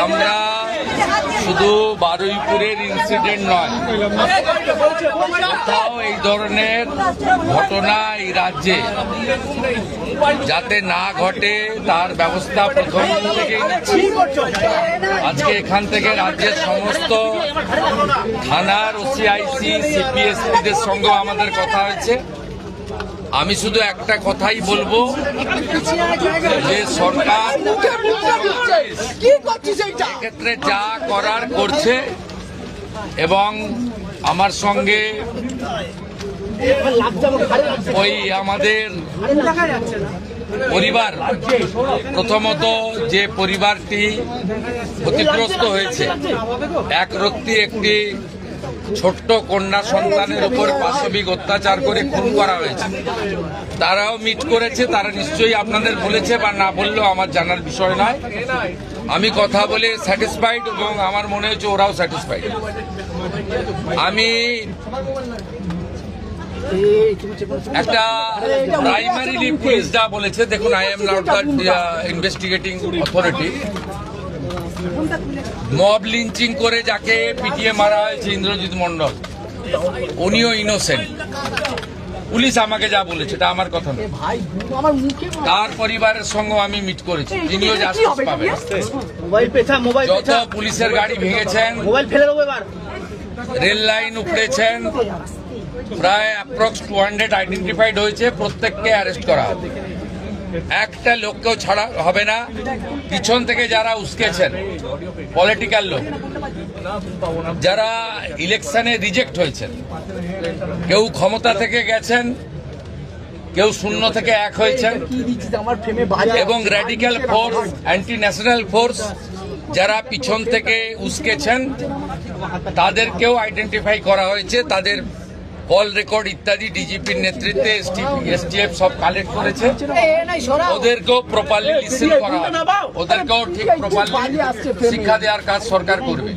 আমরা শুধু বারুইপুরের ইনসিডেন্ট নয়, কোথাও এই ধরনের ঘটনা এই রাজ্যে যাতে না ঘটে তার ব্যবস্থা প্রথম থেকেই নিচ্ছি। আজকে এখান থেকে রাজ্যের সমস্ত থানার ওসিআইসি সিপিএসপিদের সঙ্গে আমাদের কথা হয়েছে। আমি শুধু একটা কথাই বলবো যে সরকার এক্ষেত্রে যা করার করছে এবং আমার সঙ্গে ওই আমাদের পরিবার, প্রথমত যে পরিবারটি ক্ষতিগ্রস্ত হয়েছে, এক রত্তি একটি ছোট্ট কন্যা সন্তানের উপর পাশবিক অত্যাচার করে খুন করা হয়েছে, তারাও মিট করেছে। তারা নিশ্চয়ই আপনাদের বলেছে বা না বললেও আমার জানার বিষয় নয়। আমি কথা বলে স্যাটিসফাইড এবং আমার মনে হচ্ছে ওরাও স্যাটিসফাইড। আমি একটা প্রাইমারিলি পুলিশ যা বলেছে, দেখুন, I am not the investigating authority. Mob lynching করে যাকে পিটিয়ে মারা হয়েছে ইন্দ্রজিৎ মন্ডল, উনিও ইনোসেন্ট। পুলিশ আমাকে যা বলেছে এটা আমার কথা নয়। তার পরিবারের সঙ্গে আমি মিট করেছি, তিনিও জাস্টিস পাবেন। যত পুলিশের গাড়ি ভেঙেছেন, রেল লাইন উপড়েছেন, প্রায় অ্যাপ্রক্স 200 আইডেন্টিফাইড হয়েছে, প্রত্যেককে অ্যারেস্ট করা হবে। একটা লোককেও ছাড়া হবে না। পিছন থেকে যারা উস্কেছেন, পলিটিক্যাল লোক যারা ইলেকশনে রিজেক্ট হয়েছেন, কেউ ক্ষমতা থেকে গেছেন, কেউ শূন্য থেকে এক হয়েছেন, এবং radical force, anti national force যারা পিছন থেকে উস্কেছেন, তাদেরকেও আইডেন্টিফাই করা হয়েছে। তাদের কল রেকর্ড ইত্যাদি ডিজিপির নেতৃত্বে এসটিএফ সব কালেক্ট করেছে। ওদেরকেও প্রপারলি লিসেন করা, ওদেরকেও ঠিক প্রপারলি শিক্ষা দেওয়ার কাজ সরকার করবে।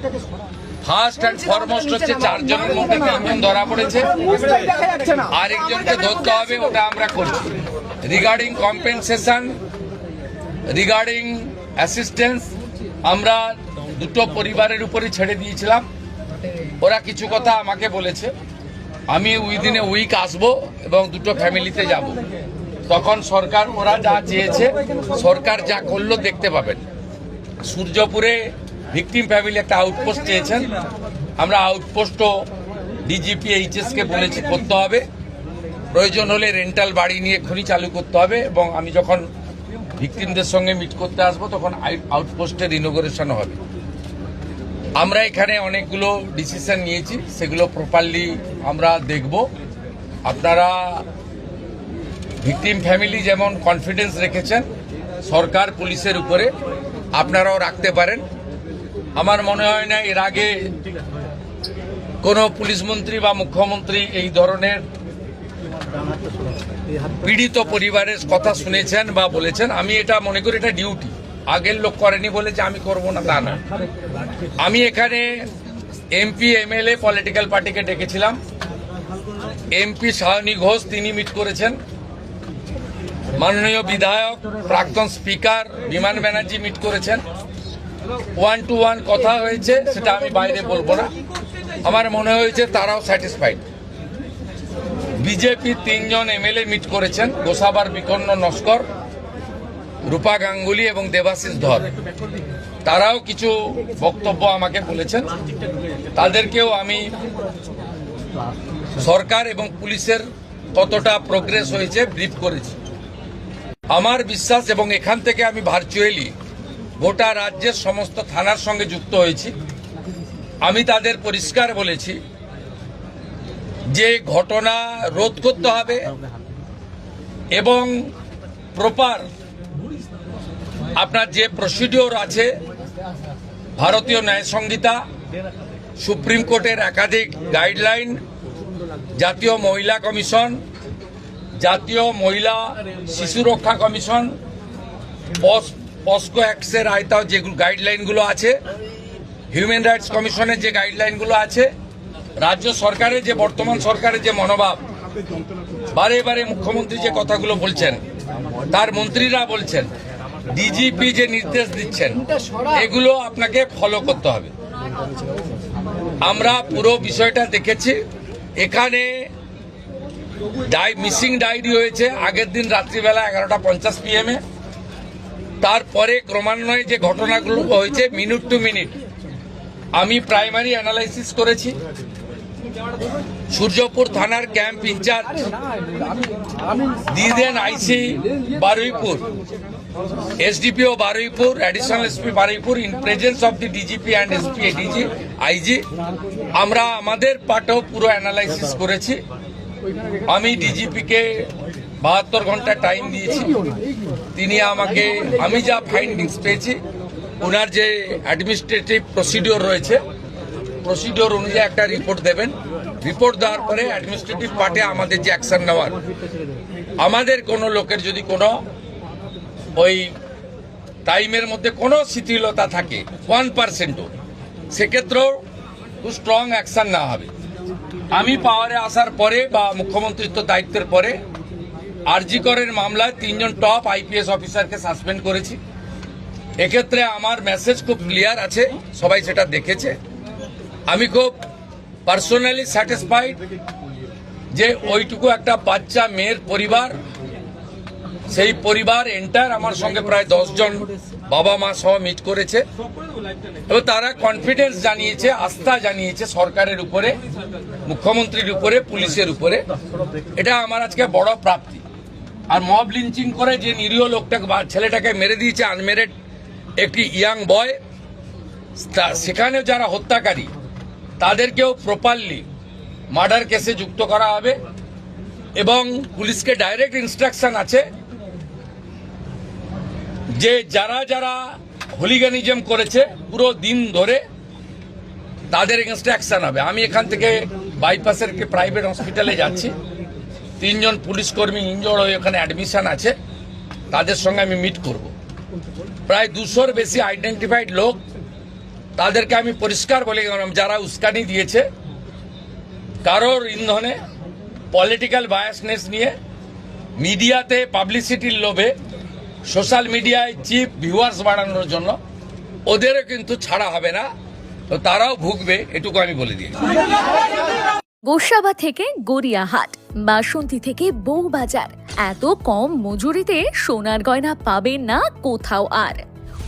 ফার্স্ট অ্যান্ড ফরমোস্ট হচ্ছে 4 জনের মধ্যে 3 জন ধরা পড়েছে, আরেকজনকে ধরতে হবে, ওটা আমরা করছি। রিগার্ডিং কম্পেনসেশন, রিগার্ডিং অ্যাসিস্ট্যান্স, আমরা দুটো পরিবারের উপরে ছেড়ে দিয়েছিলাম। ওরা কিছু কথা আমাকে বলেছে, আমি উইদিন এ উইক আসবো এবং দুটো ফ্যামিলিতে যাব। তখন সরকার, ওরা যা চেয়েছে, সরকার যা করলো দেখতে পাবেন। সূর্যপুরে ভিকটিম ফ্যামিলি একটা আউটপোস্ট চেয়েছেন, আমরা আউটপোস্টও ডিজিপি এইচএসকে বলেছি করতে হবে। প্রয়োজন হলে রেন্টাল বাড়ি নিয়ে খনি চালু করতে হবে, এবং আমি যখন ভিকটিমদের সঙ্গে মিট করতে আসবো তখন আউটপোস্টের ইনোগ্রেশন হবে। আমরা এখানে অনেকগুলো ডিসিশন নিয়েছি, সেগুলো প্রপারলি আমরা দেখব। আপনারা ভিকটিম ফ্যামিলি যেমন কনফিডেন্স রেখেছেন সরকার পুলিশের উপরে, আপনারাও রাখতে পারেন। আমার মনে হয় না এর আগে কোনো পুলিশ মন্ত্রী বা মুখ্যমন্ত্রী এই ধরনের পীড়িত পরিবারের কথা শুনেছেন বা বলেছেন। আমি এটা মনে করি এটা ডিউটি। আগের লোক করেনি বলেছে আমি করব না, তা না। আমি এখানে এমপি এমএলএ পলিটিক্যাল পার্টিকে ডেকেছিলাম। এমপি সায়নী ঘোষ তিনি মিট করেছেন, মাননীয় বিধায়ক প্রাক্তন স্পিকার বিমান ব্যানার্জি মিট করেছেন। 1-to-1 কথা হয়েছে, সেটা আমি বাইরে বলবো না। আমার মনে হয়েছে তারাও স্যাটিসফাইড। বিজেপি 3 জন এমএলএ মিট করেছেন, গোসাবার বিকন্ন নস্কর, রূপা গাঙ্গুলি এবং দেবাশিস ধর। তারাও কিছু বক্তব্য আমাকে বলেছেন, তাদেরকেও আমি সরকার এবং পুলিশের কতটা প্রোগ্রেস হয়েছে ব্রিফ করেছি। আমার বিশ্বাস, এবং এখান থেকে আমি ভার্চুয়ালি গোটা রাজ্যের সমস্ত থানার সঙ্গে যুক্ত হয়েছি, আমি তাদের পরিষ্কার বলেছি যে ঘটনা রোধ করতে হবে এবং প্রপার আপনার যে প্রসিডিওর আছে, ভারতীয় ন্যায় সংহিতা, সুপ্রিম কোর্টের একাধিক গাইডলাইন, জাতীয় মহিলা কমিশন, জাতীয় মহিলা শিশু রক্ষা কমিশন, পস্কো অ্যাক্টের আয়তায় যে গাইডলাইনগুলো আছে, হিউম্যান রাইটস কমিশনের যে গাইডলাইনগুলো আছে, রাজ্য সরকারের যে বর্তমান সরকারের যে মনোভাব, বারে বারে মুখ্যমন্ত্রী যে কথাগুলো বলছেন, তার মন্ত্রীরা বলছেন, ডিজিপি যে নির্দেশ দিচ্ছেন এগুলো আপনাকে ফলো করতে হবে। আমরা পুরো বিষয়টা দেখেছি। এখানে মিসিং ডায়েরি হয়েছে আগের দিন রাত্রিবেলা 11:50 PM। তারপরে ক্রমান্বয়ে যে ঘটনাগুলো হয়েছে মিনিট টু মিনিট আমি প্রাইমারি অ্যানালাইসিস করেছি। সূর্যপুর থানার ক্যাম্প ইনচার্জ দিদেন IC Baruipur, SDPO Baruipur, additional SP Baruipur in presence of the DGP and SP ADG IG আমরা আমাদের পার্টও পুরো অ্যানালাইসিস করেছি। আমি ডিজিপিকে 72 ঘন্টা টাইম দিয়েছি। তিনি আমাকে আমি যা ফাইন্ডিংস পেয়েছি ওনার যে অ্যাডমিনিস্ট্রেটিভ প্রসিডিওর রয়েছে প্রসিডিওর অনুযায়ী একটা রিপোর্ট দেবেন। রিপোর্ট দেওয়ার পরে অ্যাডমিনিস্ট্রেটিভ পার্টে আমাদের যে অ্যাকশন নেওয়ার, আমাদের কোনো লোকের যদি কোনো ওই টাইমের মধ্যে কোনো শিথিলতা থাকে 1%ও, সেক্ষেত্রেও খুব স্ট্রং অ্যাকশন নেওয়া হবে। আমি পাওয়ারে আসার পরে বা মুখ্যমন্ত্রিত্ব দায়িত্বের পরে আরজি করের মামলায় 3 জন টপ আইপিএস অফিসারকে সাসপেন্ড করেছি। এক্ষেত্রে আমার মেসেজ খুব ক্লিয়ার আছে, সবাই সেটা দেখেছে। আমি খুব পার্সোনালি স্যাটিসফাইড যে ওইটুকু একটা বাচ্চা মেয়ের পরিবার, সেই পরিবার এন্টার আমার সঙ্গে প্রায় 10 জন বাবা মা সহ মিট করেছে এবং তারা কনফিডেন্স জানিয়েছে, আস্থা জানিয়েছে সরকারের উপরে, মুখ্যমন্ত্রীর উপরে, পুলিশের উপরে। এটা আমার আজকে বড় প্রাপ্তি। আর মব লিঞ্চিং করে যে নিরীহ লোকটাকে বা ছেলেটাকে মেরে দিয়েছে, আনমেরিড একটি ইয়াং বয়, সেখানে যারা হত্যাকারী তাদেরকেও প্রপারলি মার্ডার কেসে যুক্ত করা হবে এবং পুলিশকে ডাইরেক্ট ইনস্ট্রাকশন আছে যে যারা যারা হুলিগানিজম করেছে পুরো দিন ধরে তাদের এগেনস্টে অ্যাকশন হবে। আমি এখান থেকে বাইপাসের একটি প্রাইভেট হসপিটালে যাচ্ছি। 3 জন পুলিশ কর্মী ইনজোর্ড হয়ে ওখানে অ্যাডমিশন আছে, তাদের সঙ্গে আমি মিট করব। প্রায় 200-র বেশি আইডেন্টিফাইড লোক, তাদেরকে আমি পরিষ্কার বলে গেলাম যারা উস্কানি দিয়েছে কারোর ইন্ধনে, পলিটিক্যাল বায়াসনেস নিয়ে, মিডিয়াতে পাবলিসিটির লোভে, সোশ্যাল মিডিয়ায় চিপ ভিউয়ার্স বাড়ানোর জন্য ওদেরও কিন্তু ছাড়া হবে না, তো তারাও ভুগবে, এটুকু আমি বলে দিয়েছি। গোসাবা থেকে গড়িয়াহাট, বাসন্তী থেকে বউবাজার, এত কম মজুরিতে সোনার গয়না পাবেন না কোথাও আর।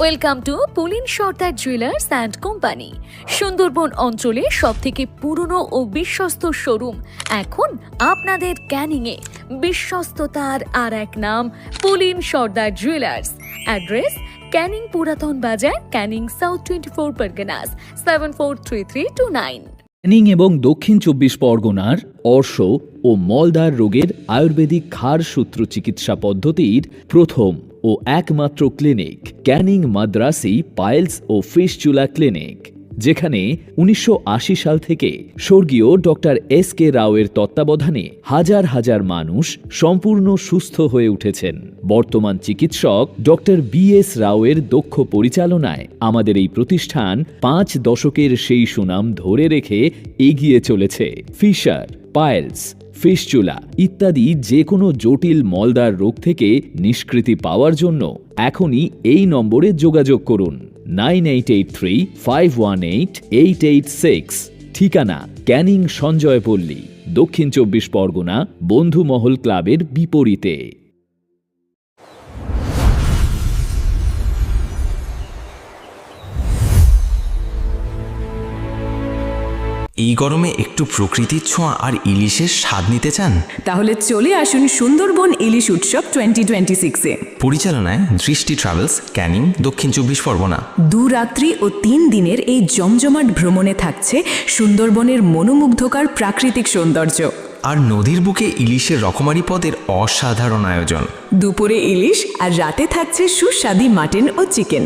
Welcome to Pulin Sardar jewellers and company. Sundarban অঞ্চলে সবথেকে পুরনো ও বিশ্বস্ত শোরুম এখন আপনাদের ক্যানিংয়ে। বিশ্বস্ততার আর এক নাম পুলিন সর্দার জুয়েলার্স। অ্যাড্রেস ক্যানিং পুরাতন বাজার, ক্যানিং সাউথ 24 পরগনাস 743329। ক্যানিং এবং দক্ষিণ 24 পরগনার অর্শ ও মলদার রোগের আয়ুর্বেদিক ঘাড় সূত্র চিকিৎসা পদ্ধতির প্রথম ও একমাত্র ক্লিনিক ক্যানিং মাদ্রাসি পাইলস ও ফিস্টুলা ক্লিনিক, যেখানে 1980 সাল থেকে স্বর্গীয় ডক্টর এস.কে. রাওয়ের তত্ত্বাবধানে হাজার হাজার মানুষ সম্পূর্ণ সুস্থ হয়ে উঠেছেন। বর্তমান চিকিৎসক ডক্টর বি.এস. রাওয়ের দক্ষ পরিচালনায় আমাদের এই প্রতিষ্ঠান 5 দশকের সেই সুনাম ধরে রেখে এগিয়ে চলেছে। ফিশার, পাইলস, ফিস্টুলা ইত্যাদি যে কোনো জটিল মলদার রোগ থেকে নিষ্কৃতি পাওয়ার জন্য এখনই এই নম্বরে যোগাযোগ করুন 9883518886। ঠিকানা ক্যানিং সঞ্জয়পল্লী, দক্ষিণ 24 পরগনা, বন্ধুমহল ক্লাবের বিপরীতে। এই গরমে একটু প্রকৃতির ছোঁয়া আর ইলিশের স্বাদ নিতে চান? তাহলে চলে আসুন সুন্দরবন ইলিশ উৎসব 2026-এ। পরিচালনায় দৃষ্টি ট্রাভেলস, ক্যানিং, দক্ষিণ 24 পরগনা। 2 রাত্রি ও 3 দিনের এই জমজমাট ভ্রমণে থাকছে সুন্দরবনের মনোমুগ্ধকর প্রাকৃতিক সৌন্দর্য আর নদীর বুকে ইলিশের রকমারি পদের অসাধারণ আয়োজন। দুপুরে ইলিশ আর রাতে থাকছে সুস্বাদু মাটন ও চিকেন।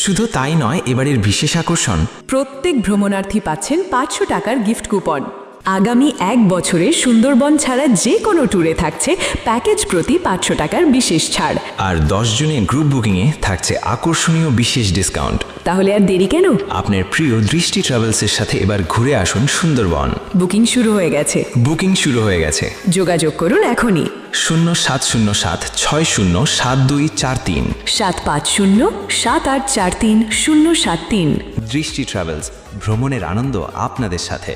শুধু তাই নয়, এবারের বিশেষ আকর্ষণ, প্রত্যেক ভ্রমণার্থী পাচ্ছেন 500 টাকার গিফট কুপন। আগামী 1 বছরে সুন্দরবন ছাড়া যে কোনো ট্যুরে থাকছে প্যাকেজ প্রতি 500 টাকার বিশেষ ছাড়। আর 10 জনের গ্রুপ বুকিংয়ে থাকছে আকর্ষণীয় বিশেষ ডিসকাউন্ট। তাহলে আর দেরি কেন? আপনার প্রিয় দৃষ্টি ট্রাভেলসের সাথে এবার ঘুরে আসুন সুন্দরবন। বুকিং শুরু হয়ে গেছে। বুকিং শুরু হয়ে গেছে। যোগাযোগ করুন এখনই 0707627243 750-7843-073। দৃষ্টি ট্রাভেলস, ভ্রমণের আনন্দ আপনাদের সাথে।